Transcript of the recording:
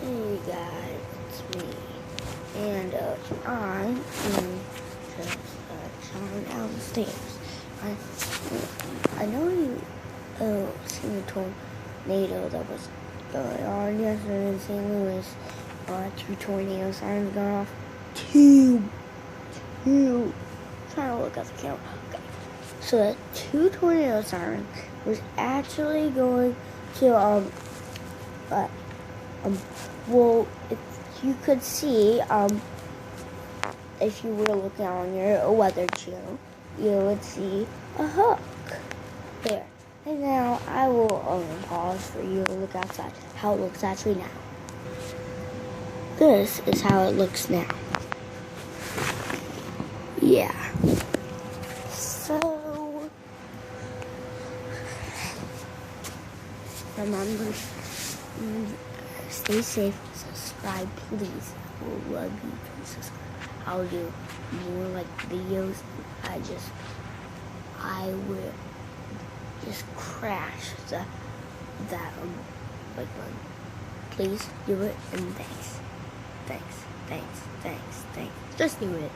Hey guys, it's me, and I am just showing down the stairs. I know you seen the tornado that was going on yesterday in St. Louis. 2 tornado sirens going off. Two. Trying to look at the camera. Okay. So the 2 tornado sirens was actually going to well, if you could see, if you were looking on your weather channel, you would see a hook there. And now I will pause for you to look outside, how it looks actually now. This is how it looks now. Yeah. So, remember, stay safe, subscribe please. I will love you to subscribe. I'll do more like videos. I will just crash that like one. Please do it, and thanks. Just do it.